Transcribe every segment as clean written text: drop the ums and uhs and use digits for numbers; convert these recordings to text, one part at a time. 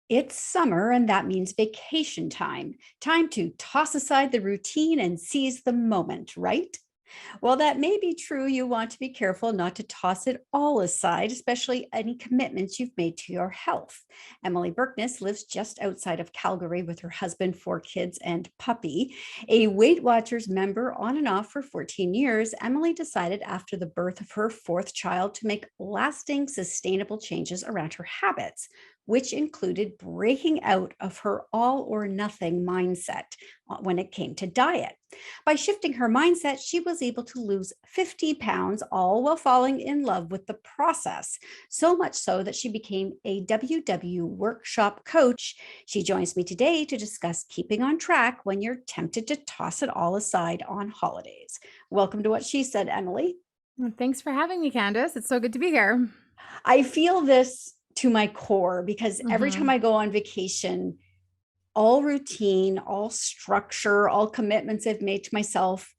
It's summer, and that means vacation time. Time to toss aside the routine and seize the moment, right? While that may be true, you want to be careful not to toss it all aside, especially any commitments you've made to your health. Emily Bjerkness lives just outside of Calgary with her husband, 4 kids, and puppy. A Weight Watchers member on and off for 14 years, Emily decided after the birth of her fourth child to make lasting, sustainable changes around her habits, which included breaking out of her all or nothing mindset when it came to diet. By shifting her mindset, she was able to lose 50 pounds, all while falling in love with the process. So much so that she became a WW workshop coach. She joins me today to discuss keeping on track when you're tempted to toss it all aside on holidays. Welcome to What She Said, Emily. Well, thanks for having me, Candace. It's so good to be here. I feel this to my core because every time hmm I go on vacation, all routine, all structure, all commitments I've made to myself,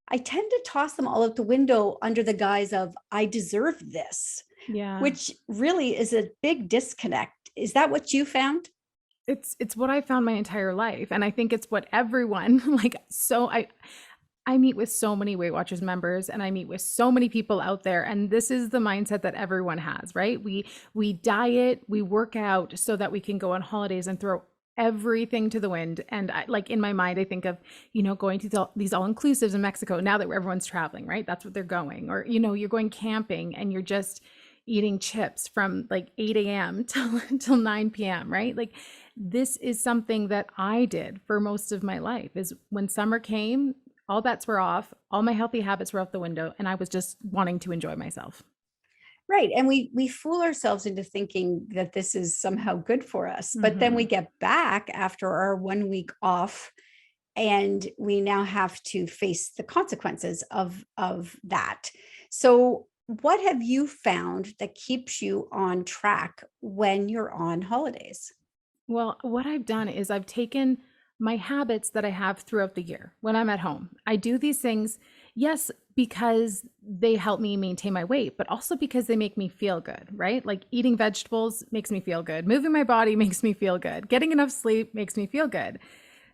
I tend to toss them all out the window under the guise of I deserve this, Yeah. which really is a big disconnect. Is that what you found? It's what I found my entire life. And I think it's what everyone I meet with so many Weight Watchers members and I meet with so many people out there, and this is the mindset that everyone has, right? We diet, we work out so that we can go on holidays and throw everything to the wind. And like in my mind I think of, going to these all-inclusives in Mexico now that everyone's traveling, right? That's what they're going. Or you're going camping and you're just eating chips from like 8 a.m. till 9 p.m., right? Like this is something that I did for most of my life. Is when summer came, all bets were off, all my healthy habits were out the window, and I was just wanting to enjoy myself. Right. And we fool ourselves into thinking that this is somehow good for us. But then we hmm get back after our 1 week off and we now have to face the consequences of that. So what have you found that keeps you on track when you're on holidays? Well, what I've done is I've taken my habits that I have throughout the year when I'm at home. I do these things, yes, because they help me maintain my weight, but also because they make me feel good, right? Like eating vegetables makes me feel good. Moving my body makes me feel good. Getting enough sleep makes me feel good.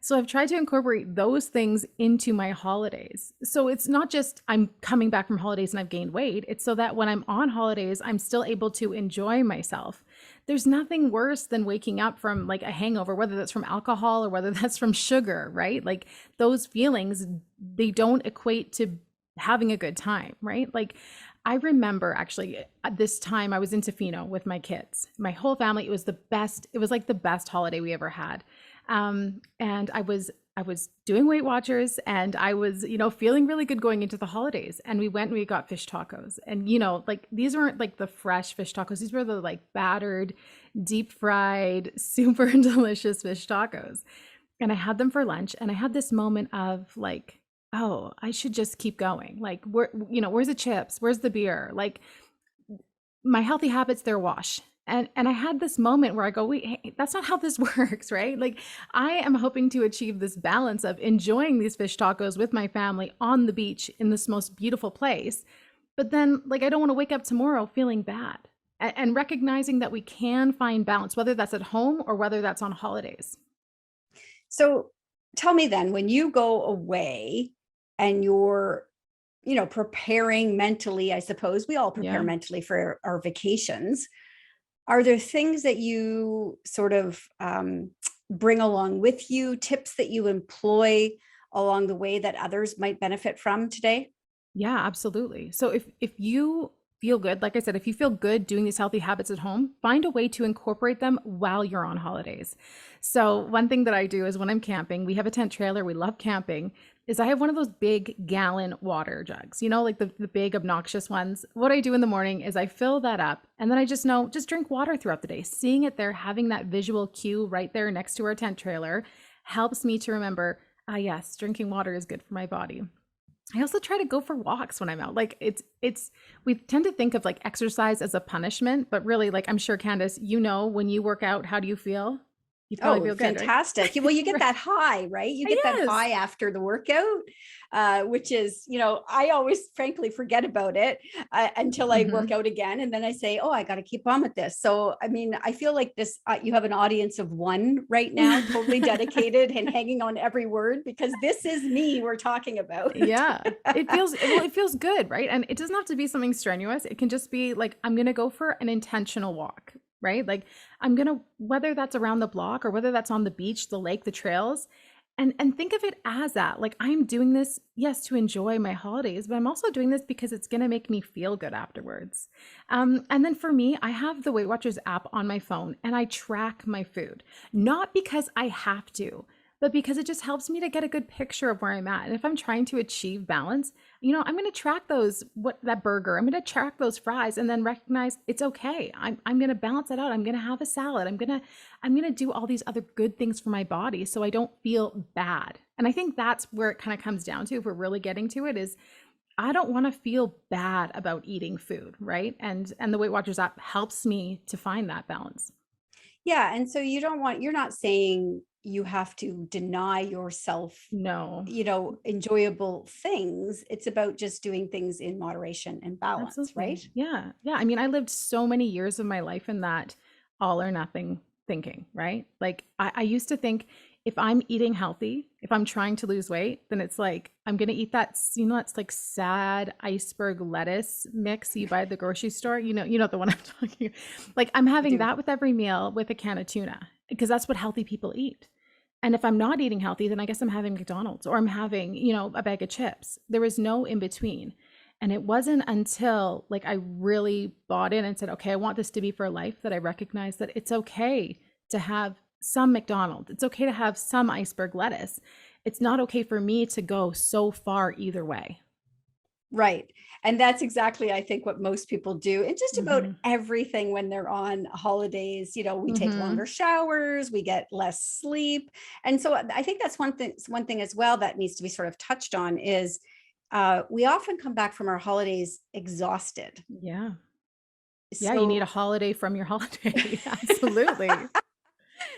So I've tried to incorporate those things into my holidays. So it's not just I'm coming back from holidays and I've gained weight. It's so that when I'm on holidays, I'm still able to enjoy myself. There's nothing worse than waking up from like a hangover, whether that's from alcohol or whether that's from sugar, right? Like those feelings, they don't equate to having a good time, right? Like I remember actually at this time I was in Tofino with my kids, my whole family. It was the best. It was like the best holiday we ever had. And I was doing Weight Watchers and I was, feeling really good going into the holidays. And we went and we got fish tacos. And, like these weren't like the fresh fish tacos. These were the like battered, deep fried, super delicious fish tacos. And I had them for lunch and I had this moment of like, oh, I should just keep going. Like, where's the chips? Where's the beer? Like, my healthy habits, they're wash. And I had this moment where I go, wait, hey, that's not how this works, right? Like I am hoping to achieve this balance of enjoying these fish tacos with my family on the beach in this most beautiful place. But then like I don't want to wake up tomorrow feeling bad. And recognizing that we can find balance, whether that's at home or whether that's on holidays. So tell me then, when you go away and you're, preparing mentally, I suppose we all prepare Yeah. mentally for our vacations. Are there things that you sort of bring along with you, tips that you employ along the way that others might benefit from today? Yeah, absolutely. So if you feel good, like I said, if you feel good doing these healthy habits at home, find a way to incorporate them while you're on holidays. So one thing that I do is when I'm camping, we have a tent trailer, we love camping, is I have one of those big gallon water jugs, like the big obnoxious ones. What I do in the morning is I fill that up and then I just know, just drink water throughout the day. Seeing it there, having that visual cue right there next to our tent trailer helps me to remember, ah, yes, drinking water is good for my body. I also try to go for walks when I'm out. Like it's we tend to think of like exercise as a punishment, but really like I'm sure Candace, when you work out, how do you feel? You'd probably Oh, feel good, right? fantastic. Well, you get Right. that high, right? You get that Yes. high after the workout, which is, I always frankly forget about it until I work Mhm. out again. And then I say, oh, I got to keep on with this. So, I mean, I feel like this, you have an audience of one right now, totally dedicated and hanging on every word because this is me we're talking about. Yeah. It feels good, right? And it doesn't have to be something strenuous. It can just be like, I'm gonna go for an intentional walk, right? Like I'm gonna, whether that's around the block or whether that's on the beach, the lake, the trails, and think of it as that. Like I'm doing this, yes, to enjoy my holidays, but I'm also doing this because it's gonna make me feel good afterwards. And then for me, I have the Weight Watchers app on my phone and I track my food, not because I have to, but because it just helps me to get a good picture of where I'm at. And if I'm trying to achieve balance, I'm going to track those, what that burger, I'm going to track those fries and then recognize it's okay. I'm going to balance it out. I'm going to have a salad. I'm going to do all these other good things for my body so I don't feel bad. And I think that's where it kind of comes down to, if we're really getting to it, is I don't want to feel bad about eating food, right? And the Weight Watchers app helps me to find that balance. Yeah. And so you're not saying you have to deny yourself, No. enjoyable things. It's about just doing things in moderation and balance, right? Absolutely. Yeah. Yeah. I mean, I lived so many years of my life in that all or nothing thinking, right? Like I used to think if I'm eating healthy, if I'm trying to lose weight, then it's like I'm gonna eat that, it's like sad iceberg lettuce mix you buy at the grocery store. You know the one I'm talking about. Like I'm I having do. that with every meal with a can of tuna because that's what healthy people eat. And if I'm not eating healthy, then I guess I'm having McDonald's or I'm having, a bag of chips. There was no in between. And it wasn't until like I really bought in and said, okay, I want this to be for life, that I recognized that it's okay to have some McDonald's. It's okay to have some iceberg lettuce. It's not okay for me to go so far either way. Right. And that's exactly, I think, what most people do. And just about Mhm. everything when they're on holidays, we take Mhm. longer showers, we get less sleep. And so I think that's one thing as well that needs to be sort of touched on is we often come back from our holidays exhausted. Yeah. Yeah, you need a So, holiday from your holiday. Absolutely.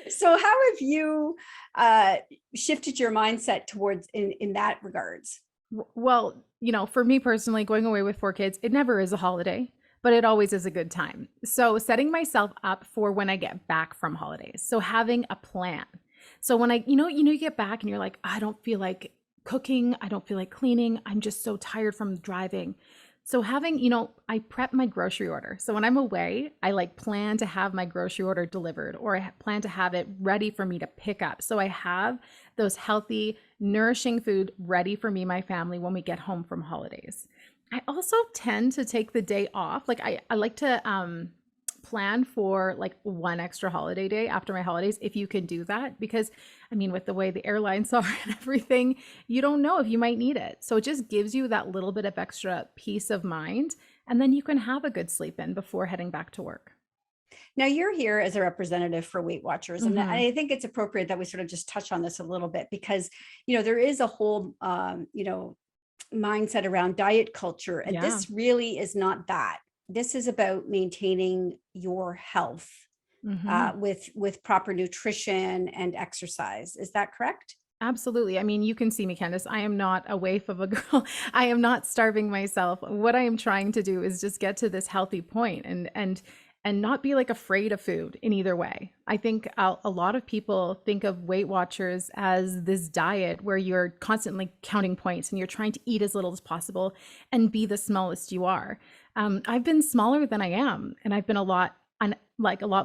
so how have you uh, shifted your mindset towards in that regards? Well, for me personally, going away with 4 kids, it never is a holiday, but it always is a good time. So, setting myself up for when I get back from holidays. So, having a plan. So, when you get back and you're like, I don't feel like cooking, I don't feel like cleaning, I'm just so tired from driving. So, I prep my grocery order. So, when I'm away, I like plan to have my grocery order delivered, or I plan to have it ready for me to pick up. So, I have those healthy, nourishing food ready for me, my family, when we get home from holidays. I also tend to take the day off. Like I like to plan for like one extra holiday day after my holidays, if you can do that, because I mean, with the way the airlines are and everything, you don't know if you might need it. So it just gives you that little bit of extra peace of mind. And then you can have a good sleep in before heading back to work. Now you're here as a representative for Weight Watchers, and Hmm. I think it's appropriate that we sort of just touch on this a little bit because there is a whole mindset around diet culture, and Yeah. this really is not that. This is about maintaining your health Hmm. with proper nutrition and exercise. Is that correct? Absolutely. I mean, you can see me, Candace. I am not a waif of a girl. I am not starving myself. What I am trying to do is just get to this healthy point and not be like afraid of food in either way. I think a lot of people think of Weight Watchers as this diet where you're constantly counting points and you're trying to eat as little as possible and be the smallest you are. I've been smaller than I am, and I've been a lot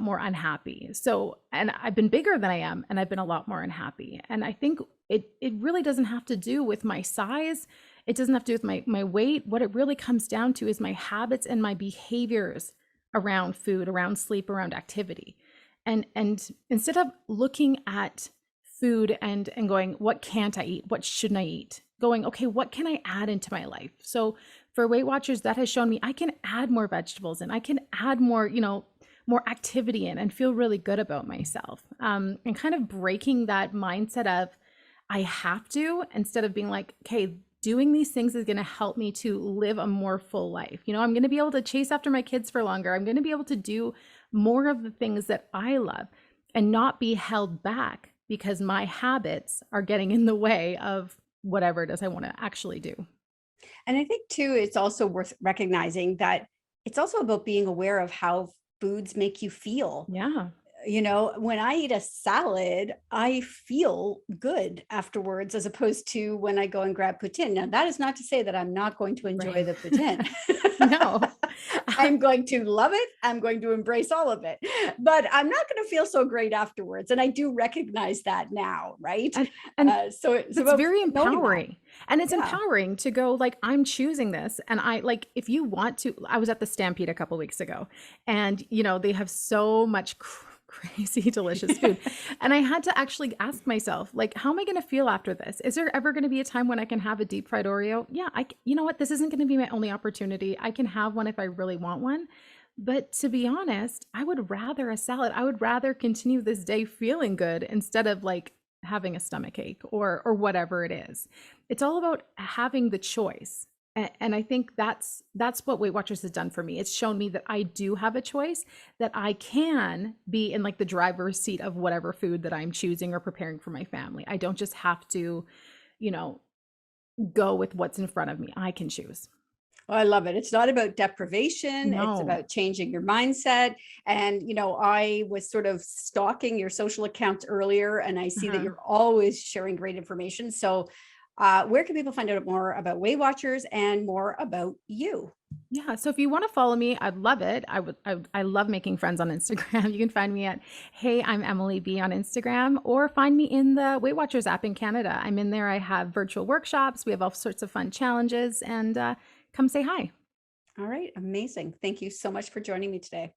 more unhappy. So, and I've been bigger than I am, and I've been a lot more unhappy. And I think it really doesn't have to do with my size. It doesn't have to do with my weight. What it really comes down to is my habits and my behaviors around food, around sleep, around activity. And instead of looking at food and going, what can't I eat? What shouldn't I eat? Going, okay, what can I add into my life? So for Weight Watchers, that has shown me I can add more vegetables and I can add more activity in and feel really good about myself. And kind of breaking that mindset of I have to, instead of being like, okay, doing these things is going to help me to live a more full life. I'm going to be able to chase after my kids for longer. I'm going to be able to do more of the things that I love. and not be held back because my habits are getting in the way of whatever it is I want to actually do. And I think too, it's also worth recognizing that it's also about being aware of how foods make you feel. Yeah. When I eat a salad, I feel good afterwards as opposed to when I go and grab poutine. Now, that is not to say that I'm not going to enjoy Right. the poutine. No. I'm going to love it. I'm going to embrace all of it, but I'm not going to feel so great afterwards. And I do recognize that now, right? And and So it's that's about very knowing that. empowering. And it's Yeah. empowering to go like, I'm choosing this. And I like, if you want to, I was at the Stampede a couple weeks ago, and they have so much crazy delicious food. And I had to actually ask myself, like, how am I going to feel after this? Is there ever going to be a time when I can have a deep fried Oreo? Yeah, you know what? This isn't going to be my only opportunity. I can have one if I really want one. But to be honest, I would rather a salad. I would rather continue this day feeling good instead of like having a stomach ache or whatever it is. It's all about having the choice. And I think that's what Weight Watchers has done for me. It's shown me that I do have a choice, that I can be in like the driver's seat of whatever food that I'm choosing or preparing for my family. I don't just have to, you know, go with what's in front of me. I can choose. Well, I love it. It's not about deprivation. It's No. about changing your mindset. And, I was sort of stalking your social accounts earlier, and I see that Uh-huh. you're always sharing great information. So, where can people find out more about Weight Watchers and more about you? Yeah, so if you want to follow me, I'd love it. I love making friends on Instagram. You can find me at Hey, I'm Emily B on Instagram, or find me in the Weight Watchers app in Canada. I'm in there. I have virtual workshops. We have all sorts of fun challenges, and come say hi. All right. Amazing. Thank you so much for joining me today.